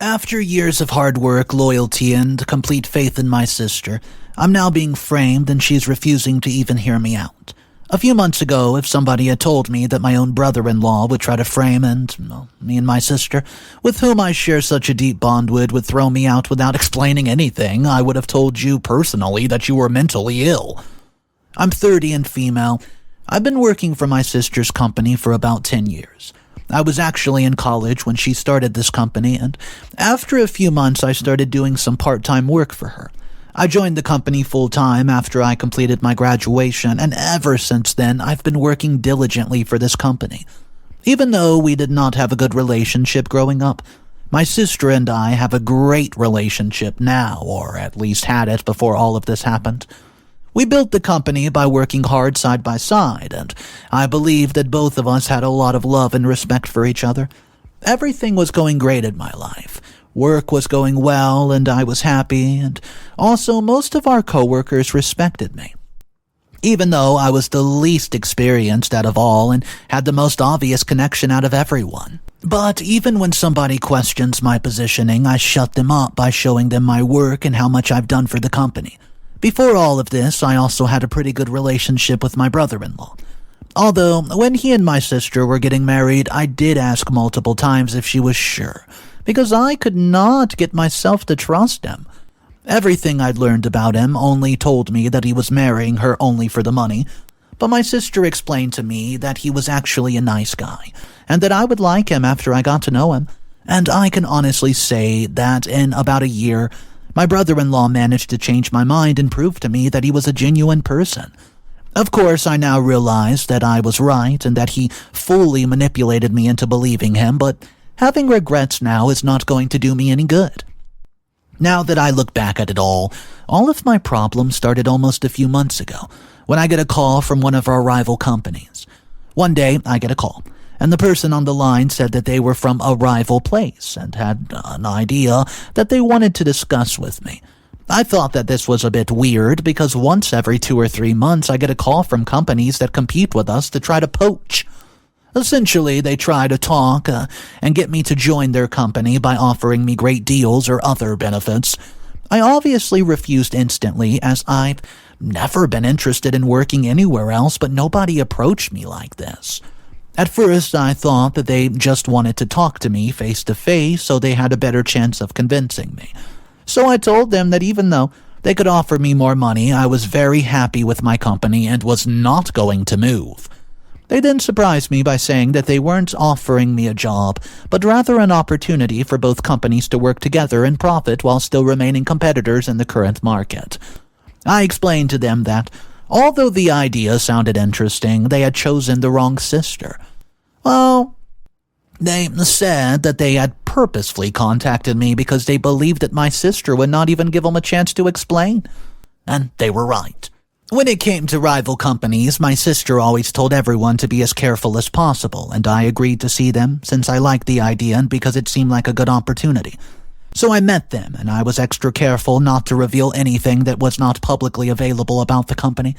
After years of hard work, loyalty, and complete faith in my sister, I'm now being framed and she's refusing to even hear me out. A few months ago, if somebody had told me that my own brother-in-law would try to frame me and my sister, with whom I share such a deep bond with, would throw me out without explaining anything, I would have told you personally that you were mentally ill. I'm 30 and female. I've been working for my sister's company for about 10 years. I was actually in college when she started this company, and after a few months I started doing some part-time work for her. I joined the company full-time after I completed my graduation, and ever since then I've been working diligently for this company. Even though we did not have a good relationship growing up, my sister and I have a great relationship now, or at least had it before all of this happened. We built the company by working hard side by side, and I believe that both of us had a lot of love and respect for each other. Everything was going great in my life. Work was going well, and I was happy, and also most of our coworkers respected me. Even though I was the least experienced out of all and had the most obvious connection out of everyone. But even when somebody questions my positioning, I shut them up by showing them my work and how much I've done for the company. Before all of this, I also had a pretty good relationship with my brother-in-law. Although, when he and my sister were getting married, I did ask multiple times if she was sure, because I could not get myself to trust him. Everything I'd learned about him only told me that he was marrying her only for the money, but my sister explained to me that he was actually a nice guy, and that I would like him after I got to know him, and I can honestly say that in about a year, my brother-in-law managed to change my mind and prove to me that he was a genuine person. Of course, I now realize that I was right and that he fully manipulated me into believing him, but having regrets now is not going to do me any good. Now that I look back at it all of my problems started almost a few months ago, when I get a call from one of our rival companies. One day, I get a call, and the person on the line said that they were from a rival place and had an idea that they wanted to discuss with me. I thought that this was a bit weird because once every 2 or 3 months I get a call from companies that compete with us to try to poach. Essentially, they try to talk and get me to join their company by offering me great deals or other benefits. I obviously refused instantly, as I've never been interested in working anywhere else, but nobody approached me like this. At first, I thought that they just wanted to talk to me face to face so they had a better chance of convincing me. So I told them that even though they could offer me more money, I was very happy with my company and was not going to move. They then surprised me by saying that they weren't offering me a job, but rather an opportunity for both companies to work together and profit while still remaining competitors in the current market. I explained to them that, although the idea sounded interesting, they had chosen the wrong sister. Well, they said that they had purposefully contacted me because they believed that my sister would not even give them a chance to explain. And they were right. When it came to rival companies, my sister always told everyone to be as careful as possible, and I agreed to see them since I liked the idea and because it seemed like a good opportunity. So I met them, and I was extra careful not to reveal anything that was not publicly available about the company.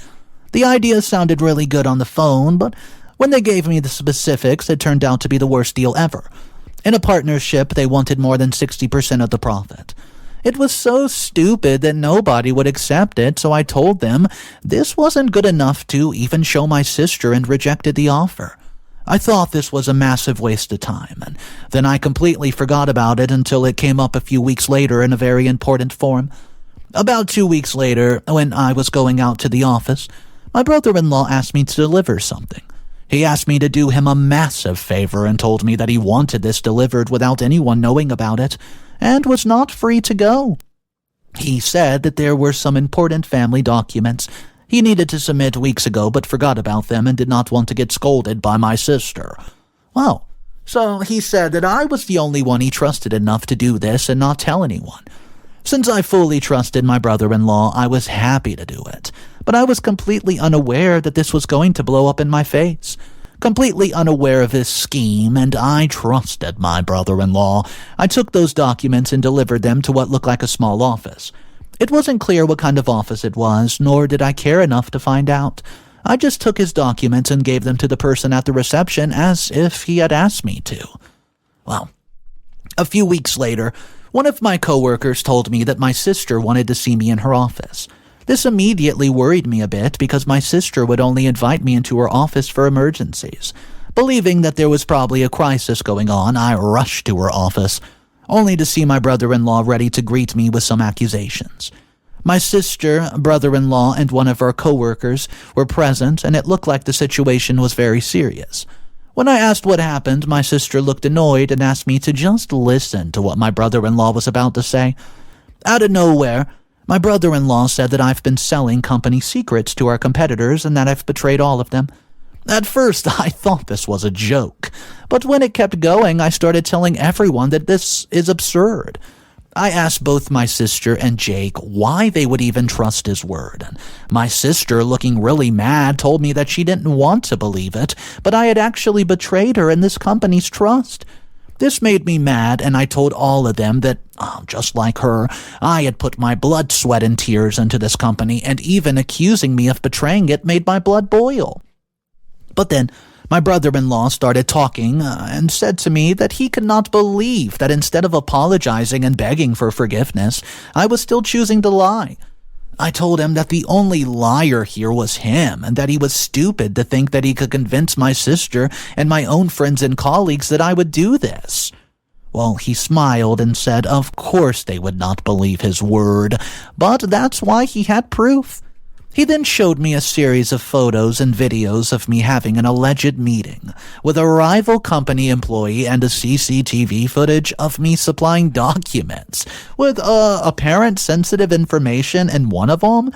The idea sounded really good on the phone, but when they gave me the specifics, it turned out to be the worst deal ever. In a partnership, they wanted more than 60% of the profit. It was so stupid that nobody would accept it, so I told them this wasn't good enough to even show my sister and rejected the offer. I thought this was a massive waste of time, and then I completely forgot about it until it came up a few weeks later in a very important form. About 2 weeks later, when I was going out to the office, my brother-in-law asked me to deliver something. He asked me to do him a massive favor and told me that he wanted this delivered without anyone knowing about it, and was not free to go. He said that there were some important family documents he needed to submit weeks ago but forgot about them and did not want to get scolded by my sister. Well, so he said that I was the only one he trusted enough to do this and not tell anyone. Since I fully trusted my brother-in-law, I was happy to do it, but I was completely unaware that this was going to blow up in my face. Completely unaware of this scheme, and I trusted my brother-in-law. I took those documents and delivered them to what looked like a small office. It wasn't clear what kind of office it was, nor did I care enough to find out. I just took his documents and gave them to the person at the reception as if he had asked me to. Well, A few weeks later, one of my coworkers told me that my sister wanted to see me in her office. This immediately worried me a bit because my sister would only invite me into her office for emergencies. Believing that there was probably a crisis going on, I rushed to her office, only to see my brother-in-law ready to greet me with some accusations. My sister, brother-in-law, and one of our coworkers were present, and it looked like the situation was very serious. When I asked what happened, my sister looked annoyed and asked me to just listen to what my brother-in-law was about to say. Out of nowhere, my brother-in-law said that I've been selling company secrets to our competitors and that I've betrayed all of them. At first, I thought this was a joke, but when it kept going, I started telling everyone that this is absurd. I asked both my sister and Jake why they would even trust his word. And my sister, looking really mad, told me that she didn't want to believe it, but I had actually betrayed her and this company's trust. This made me mad, and I told all of them that, just like her, I had put my blood, sweat, and tears into this company, and even accusing me of betraying it made my blood boil. But then, my brother-in-law started talking and said to me that he could not believe that instead of apologizing and begging for forgiveness, I was still choosing to lie. I told him that the only liar here was him and that he was stupid to think that he could convince my sister and my own friends and colleagues that I would do this. Well, he smiled and said of course they would not believe his word, but that's why he had proof. He then showed me a series of photos and videos of me having an alleged meeting with a rival company employee and a CCTV footage of me supplying documents with apparent sensitive information in one of them.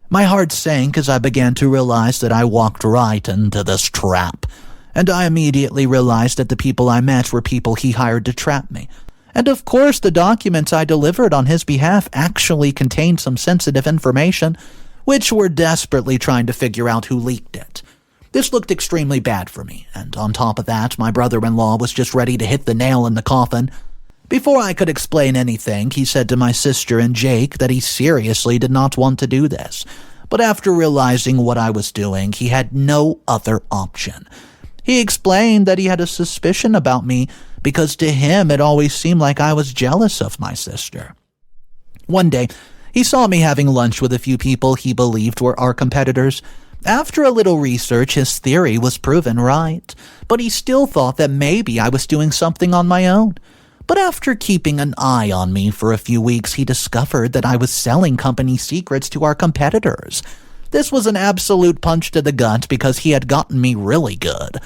My heart sank as I began to realize that I walked right into this trap, and I immediately realized that the people I met were people he hired to trap me. And of course, the documents I delivered on his behalf actually contained some sensitive information, which were desperately trying to figure out who leaked it. This looked extremely bad for me, and on top of that, my brother-in-law was just ready to hit the nail in the coffin. Before I could explain anything, he said to my sister and Jake that he seriously did not want to do this, but after realizing what I was doing, he had no other option. He explained that he had a suspicion about me because to him it always seemed like I was jealous of my sister. One day, he saw me having lunch with a few people he believed were our competitors. After a little research, his theory was proven right, but he still thought that maybe I was doing something on my own. But after keeping an eye on me for a few weeks, he discovered that I was selling company secrets to our competitors. This was an absolute punch to the gut because he had gotten me really good.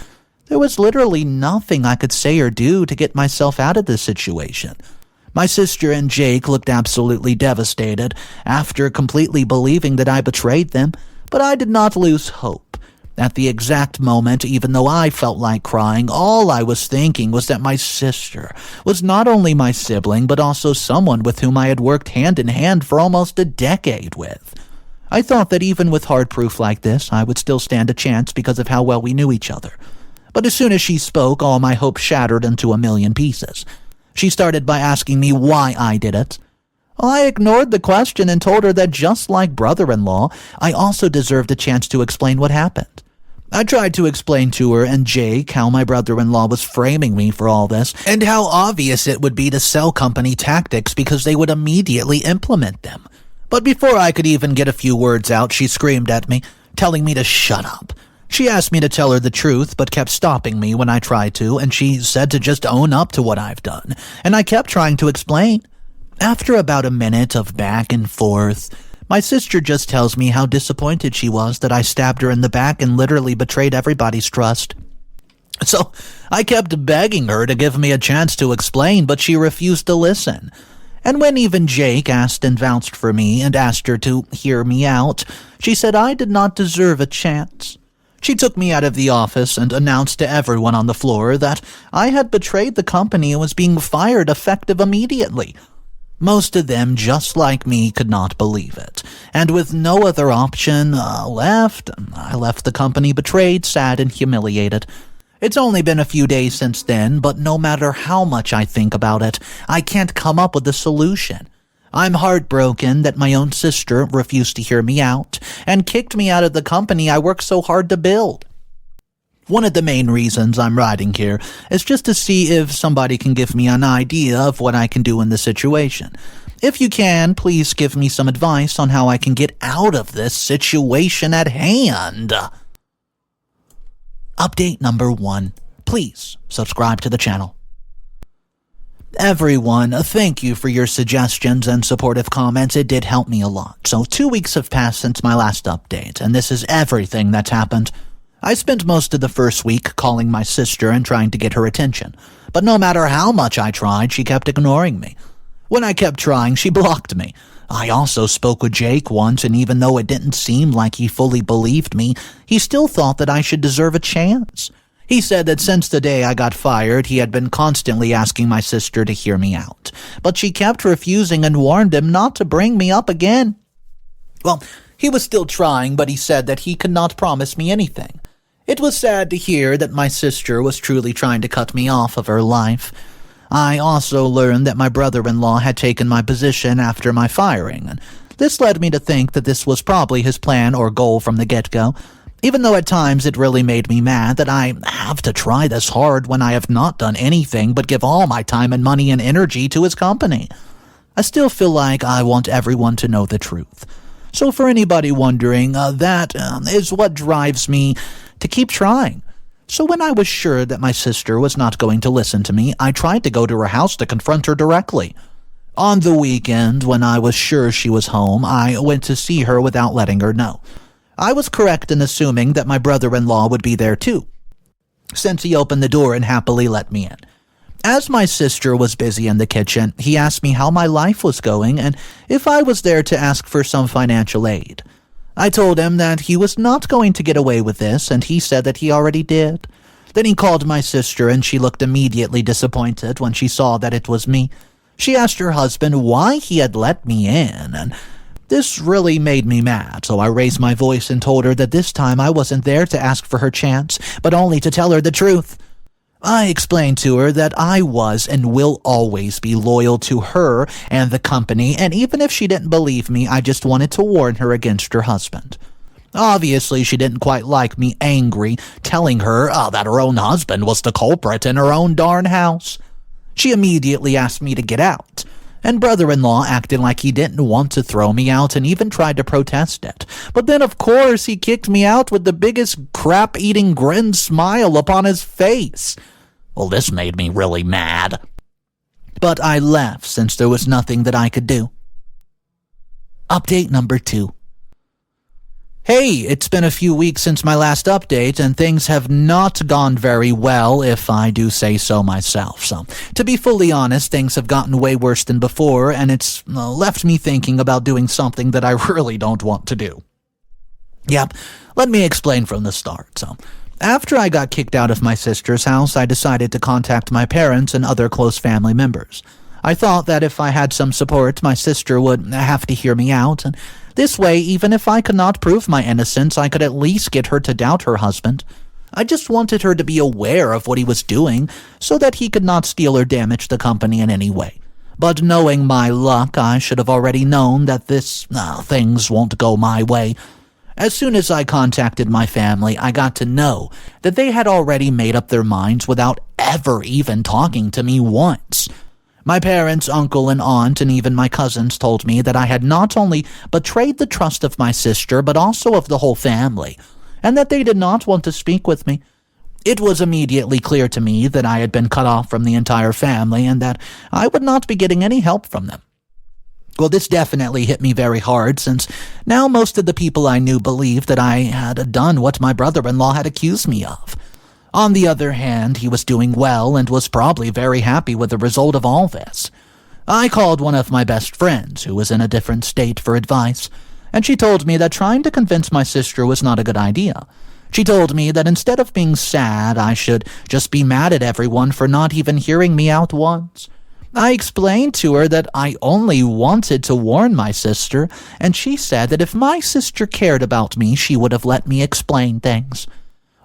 There was literally nothing I could say or do to get myself out of this situation. My sister and Jake looked absolutely devastated after completely believing that I betrayed them, but I did not lose hope. At the exact moment, even though I felt like crying, all I was thinking was that my sister was not only my sibling, but also someone with whom I had worked hand in hand for almost a decade with. I thought that even with hard proof like this, I would still stand a chance because of how well we knew each other. But as soon as she spoke, all my hope shattered into a million pieces. She started by asking me why I did it. I ignored the question and told her that just like brother-in-law, I also deserved a chance to explain what happened. I tried to explain to her and Jake how my brother-in-law was framing me for all this, and how obvious it would be to sell company tactics because they would immediately implement them. But before I could even get a few words out, she screamed at me, telling me to shut up. She asked me to tell her the truth, but kept stopping me when I tried to, and she said to just own up to what I've done, and I kept trying to explain. After about a minute of back and forth, my sister just tells me how disappointed she was that I stabbed her in the back and literally betrayed everybody's trust. So I kept begging her to give me a chance to explain, but she refused to listen. And when even Jake asked and vouched for me and asked her to hear me out, she said I did not deserve a chance. She took me out of the office and announced to everyone on the floor that I had betrayed the company and was being fired effective immediately. Most of them, just like me, could not believe it, and with no other option I left the company betrayed, sad, and humiliated. It's only been a few days since then, but no matter how much I think about it, I can't come up with a solution. I'm heartbroken that my own sister refused to hear me out and kicked me out of the company I worked so hard to build. One of the main reasons I'm writing here is just to see if somebody can give me an idea of what I can do in this situation. If you can, please give me some advice on how I can get out of this situation at hand. Update number 1. Please subscribe to the channel. Everyone, thank you for your suggestions and supportive comments. It did help me a lot. So 2 weeks have passed since my last update, and this is everything that's happened. I spent most of the first week calling my sister and trying to get her attention, but no matter how much I tried, she kept ignoring me. When I kept trying, she blocked me. I also spoke with Jake once, and even though it didn't seem like he fully believed me, he still thought that I should deserve a chance. He said that since the day I got fired, he had been constantly asking my sister to hear me out, but she kept refusing and warned him not to bring me up again. Well, he was still trying, but he said that he could not promise me anything. It was sad to hear that my sister was truly trying to cut me off of her life. I also learned that my brother-in-law had taken my position after my firing, and this led me to think that this was probably his plan or goal from the get-go, even though at times it really made me mad that I have to try this hard when I have not done anything but give all my time and money and energy to his company. I still feel like I want everyone to know the truth. So for anybody wondering, that is what drives me to keep trying. So when I was sure that my sister was not going to listen to me, I tried to go to her house to confront her directly. On the weekend, when I was sure she was home, I went to see her without letting her know. I was correct in assuming that my brother-in-law would be there too, since he opened the door and happily let me in. As my sister was busy in the kitchen, he asked me how my life was going and if I was there to ask for some financial aid. I told him that he was not going to get away with this, and he said that he already did. Then he called my sister, and she looked immediately disappointed when she saw that it was me. She asked her husband why he had let me in, and this really made me mad, so I raised my voice and told her that this time I wasn't there to ask for her chance, but only to tell her the truth. I explained to her that I was and will always be loyal to her and the company, and even if she didn't believe me, I just wanted to warn her against her husband. Obviously, she didn't quite like me angry, telling her that her own husband was the culprit in her own darn house. She immediately asked me to get out, and brother-in-law acted like he didn't want to throw me out and even tried to protest it. But then, of course, he kicked me out with the biggest crap-eating grin smile upon his face. Well, this made me really mad. But I left since there was nothing that I could do. Update number 2. Hey, it's been a few weeks since my last update, and things have not gone very well, if I do say so myself. So, to be fully honest, things have gotten way worse than before, and it's left me thinking about doing something that I really don't want to do. Yep, let me explain from the start. So, after I got kicked out of my sister's house, I decided to contact my parents and other close family members. I thought that if I had some support, my sister would have to hear me out, and this way, even if I could not prove my innocence, I could at least get her to doubt her husband. I just wanted her to be aware of what he was doing, so that he could not steal or damage the company in any way. But knowing my luck, I should have already known that things won't go my way. As soon as I contacted my family, I got to know that they had already made up their minds without ever even talking to me once. My parents, uncle, and aunt, and even my cousins told me that I had not only betrayed the trust of my sister, but also of the whole family, and that they did not want to speak with me. It was immediately clear to me that I had been cut off from the entire family, and that I would not be getting any help from them. Well, this definitely hit me very hard, since now most of the people I knew believed that I had done what my brother-in-law had accused me of. On the other hand, he was doing well and was probably very happy with the result of all this. I called one of my best friends, who was in a different state, for advice, and she told me that trying to convince my sister was not a good idea. She told me that instead of being sad, I should just be mad at everyone for not even hearing me out once. I explained to her that I only wanted to warn my sister, and she said that if my sister cared about me, she would have let me explain things.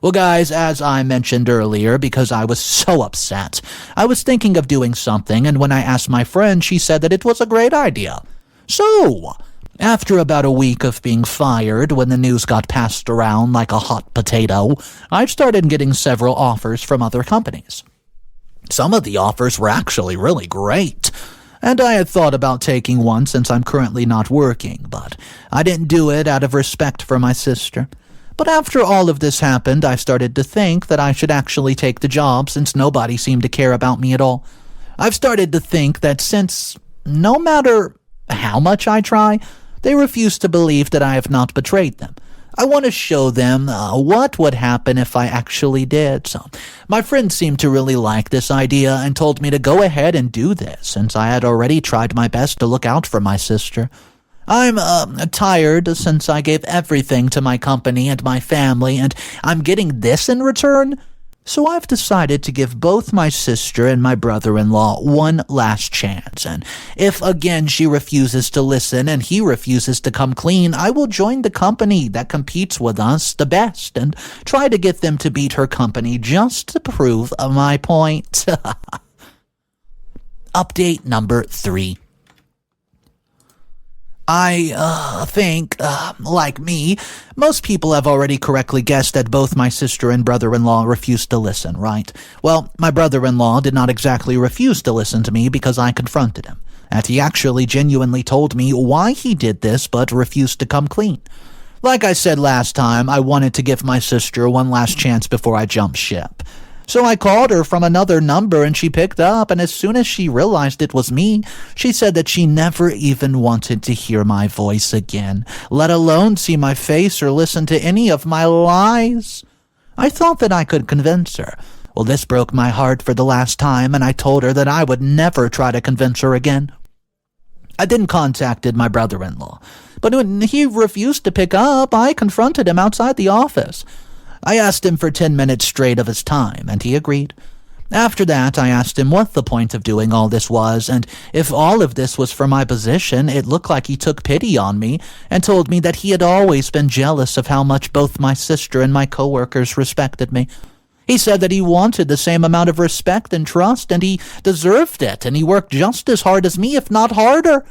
Well, guys, as I mentioned earlier, because I was so upset, I was thinking of doing something, and when I asked my friend, she said that it was a great idea. So, After about a week of being fired, when the news got passed around like a hot potato, I started getting several offers from other companies. Some of the offers were actually really great, and I had thought about taking one since I'm currently not working, but I didn't do it out of respect for my sister. But after all of this happened, I started to think that I should actually take the job since nobody seemed to care about me at all. I've started to think that since, no matter how much I try, they refuse to believe that I have not betrayed them, I want to show them what would happen if I actually did. So my friends seemed to really like this idea and told me to go ahead and do this, since I had already tried my best to look out for my sister. I'm tired since I gave everything to my company and my family, and I'm getting this in return. So I've decided to give both my sister and my brother-in-law one last chance, and if again she refuses to listen and he refuses to come clean, I will join the company that competes with us the best and try to get them to beat her company just to prove my point. Update number 3. I think, like me, most people have already correctly guessed that both my sister and brother-in-law refused to listen, right? Well, my brother-in-law did not exactly refuse to listen to me because I confronted him, and he actually genuinely told me why he did this but refused to come clean. Like I said last time, I wanted to give my sister one last chance before I jumped ship. So I called her from another number and she picked up, and as soon as she realized it was me, she said that she never even wanted to hear my voice again, let alone see my face or listen to any of my lies. I thought that I could convince her. Well, this broke my heart for the last time, and I told her that I would never try to convince her again. I then contacted my brother-in-law, but when he refused to pick up, I confronted him outside the office. I asked him for 10 minutes straight of his time, and he agreed. After that, I asked him what the point of doing all this was, and if all of this was for my position. It looked like he took pity on me and told me that he had always been jealous of how much both my sister and my coworkers respected me. He said that he wanted the same amount of respect and trust, and he deserved it, and he worked just as hard as me, if not harder.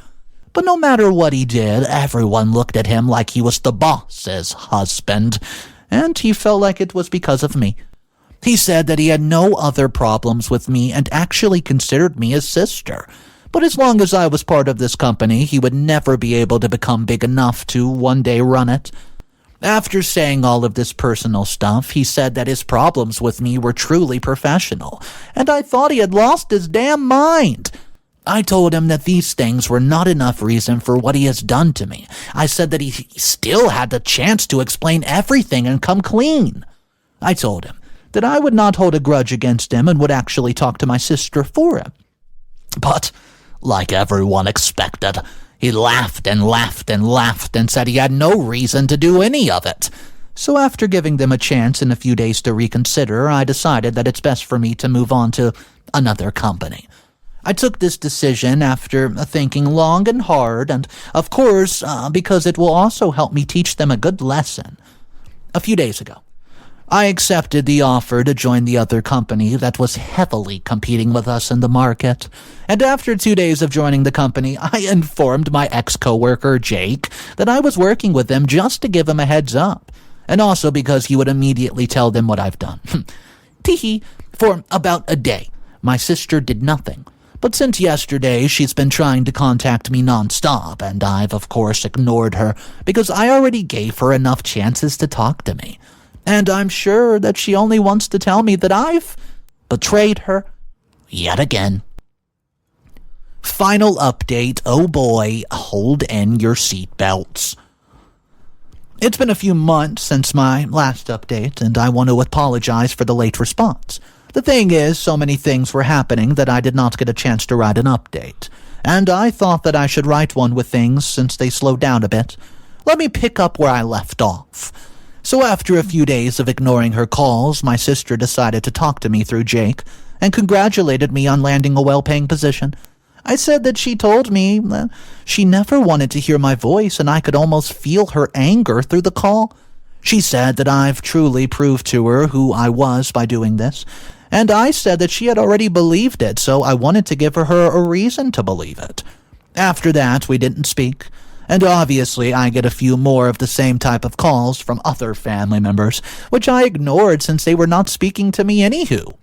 But no matter what he did, everyone looked at him like he was the boss's husband, and he felt like it was because of me. He said that he had no other problems with me and actually considered me his sister. But as long as I was part of this company, he would never be able to become big enough to one day run it. After saying all of this personal stuff, he said that his problems with me were truly professional, and I thought he had lost his damn mind. I told him that these things were not enough reason for what he has done to me. I said that he still had the chance to explain everything and come clean. I told him that I would not hold a grudge against him and would actually talk to my sister for him. But, like everyone expected, he laughed and laughed and laughed and said he had no reason to do any of it. So after giving them a chance in a few days to reconsider, I decided that it's best for me to move on to another company. I took this decision after thinking long and hard, and of course, because it will also help me teach them a good lesson. A few days ago, I accepted the offer to join the other company that was heavily competing with us in the market. And after 2 days of joining the company, I informed my ex-coworker, Jake, that I was working with them just to give him a heads up, and also because he would immediately tell them what I've done. Teehee, for about a day, my sister did nothing. But since yesterday, she's been trying to contact me nonstop, and I've, of course, ignored her because I already gave her enough chances to talk to me. And I'm sure that she only wants to tell me that I've betrayed her yet again. Final update. Oh boy, hold in your seatbelts. It's been a few months since my last update, and I want to apologize for the late response. The thing is, so many things were happening that I did not get a chance to write an update, and I thought that I should write one with things since they slowed down a bit. Let me pick up where I left off. So after a few days of ignoring her calls, my sister decided to talk to me through Jake and congratulated me on landing a well-paying position. I said that she told me she never wanted to hear my voice, and I could almost feel her anger through the call. She said that I've truly proved to her who I was by doing this, and I said that she had already believed it, so I wanted to give her a reason to believe it. After that, we didn't speak, And obviously I get a few more of the same type of calls from other family members, which I ignored since they were not speaking to me anywho.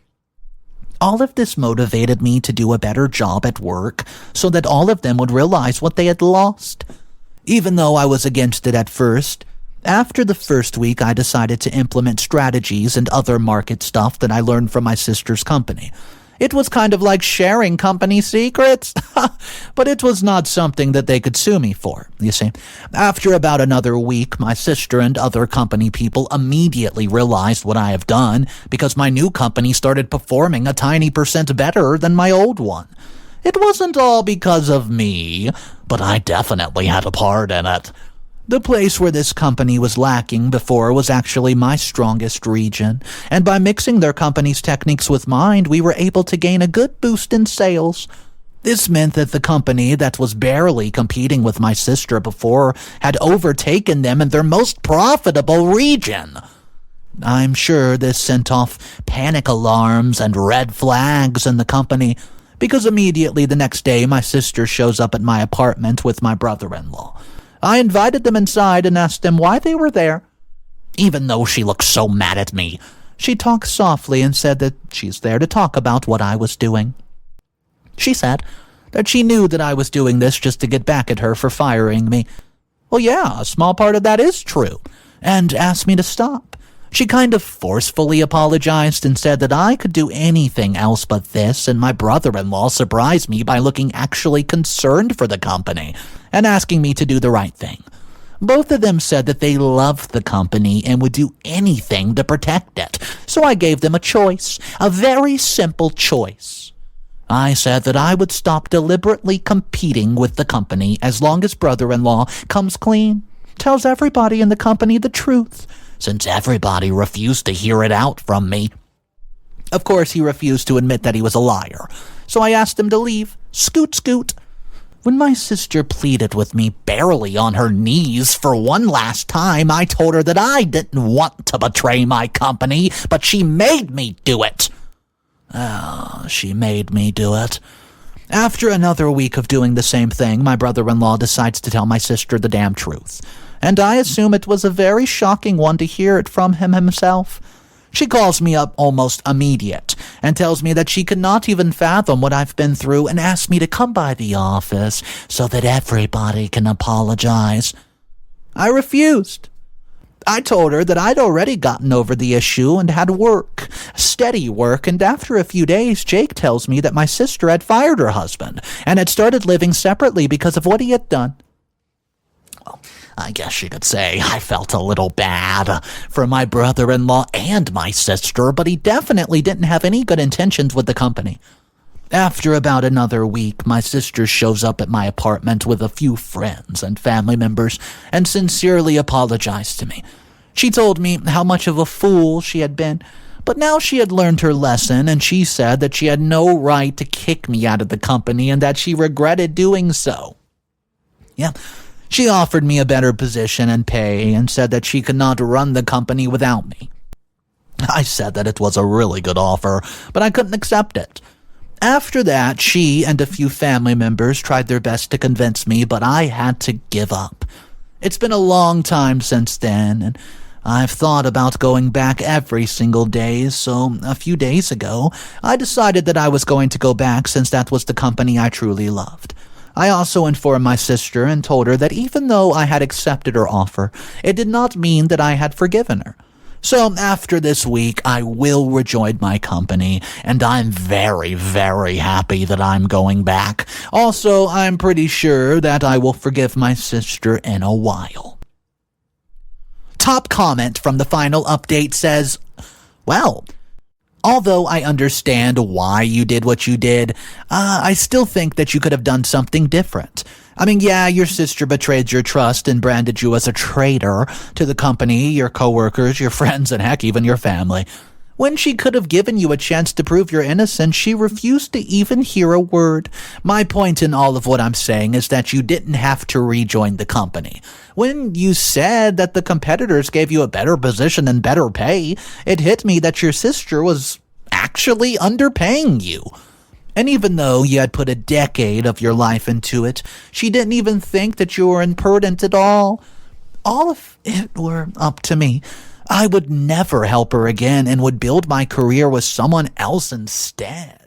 All of this motivated me to do a better job at work so that all of them would realize what they had lost. Even though I was against it at first, after the first week I decided to implement strategies and other market stuff that I learned from my sister's company. It was kind of like sharing company secrets, but it was not something that they could sue me for, you see. After about another week, my sister and other company people immediately realized what I have done because my new company started performing a tiny % better than my old one. It wasn't all because of me, but I definitely had a part in it. The place where this company was lacking before was actually my strongest region, and by mixing their company's techniques with mine, we were able to gain a good boost in sales. This meant that the company that was barely competing with my sister before had overtaken them in their most profitable region. I'm sure this sent off panic alarms and red flags in the company, because immediately the next day my sister shows up at my apartment with my brother-in-law. I invited them inside and asked them why they were there. Even though she looked so mad at me, she talked softly and said that she's there to talk about what I was doing. She said that she knew that I was doing this just to get back at her for firing me. Well, yeah, a small part of that is true, and asked me to stop. She kind of forcefully apologized and said that I could do anything else but this, and my brother-in-law surprised me by looking actually concerned for the company and asking me to do the right thing. Both of them said that they loved the company and would do anything to protect it, so I gave them a choice, a very simple choice. I said that I would stop deliberately competing with the company as long as brother-in-law comes clean, tells everybody in the company the truth, since everybody refused to hear it out from me. Of course, he refused to admit that he was a liar, so I asked him to leave. Scoot, scoot. When my sister pleaded with me barely on her knees for one last time, I told her that I didn't want to betray my company, but she made me do it. She made me do it. After another week of doing the same thing, my brother-in-law decides to tell my sister the damn truth, and I assume it was a very shocking one to hear it from him himself. She calls me up almost immediate and tells me that she could not even fathom what I've been through and asks me to come by the office so that everybody can apologize. I refused. I told her that I'd already gotten over the issue and had work, steady work, and after a few days, Jake tells me that my sister had fired her husband and had started living separately because of what he had done. Well, I guess you could say I felt a little bad for my brother-in-law and my sister, but he definitely didn't have any good intentions with the company. After about another week, my sister shows up at my apartment with a few friends and family members and sincerely apologized to me. She told me how much of a fool she had been, but now she had learned her lesson, and she said that she had no right to kick me out of the company and that she regretted doing so. Yeah, she offered me a better position and pay and said that she could not run the company without me. I said that it was a really good offer, but I couldn't accept it. After that, she and a few family members tried their best to convince me, but I had to give up. It's been a long time since then, and I've thought about going back every single day, so a few days ago, I decided that I was going to go back since that was the company I truly loved. I also informed my sister and told her that even though I had accepted her offer, it did not mean that I had forgiven her. So after this week, I will rejoin my company, and I'm very, very happy that I'm going back. Also, I'm pretty sure that I will forgive my sister in a while. Top comment from the final update says, well, although I understand why you did what you did, I still think that you could have done something different. I mean, yeah, your sister betrayed your trust and branded you as a traitor to the company, your coworkers, your friends, and heck, even your family. When she could have given you a chance to prove your innocence, she refused to even hear a word. My point in all of what I'm saying is that you didn't have to rejoin the company. When you said that the competitors gave you a better position and better pay, it hit me that your sister was actually underpaying you. And even though you had put a decade of your life into it, she didn't even think that you were imprudent at all. All if it were up to me, I would never help her again and would build my career with someone else instead.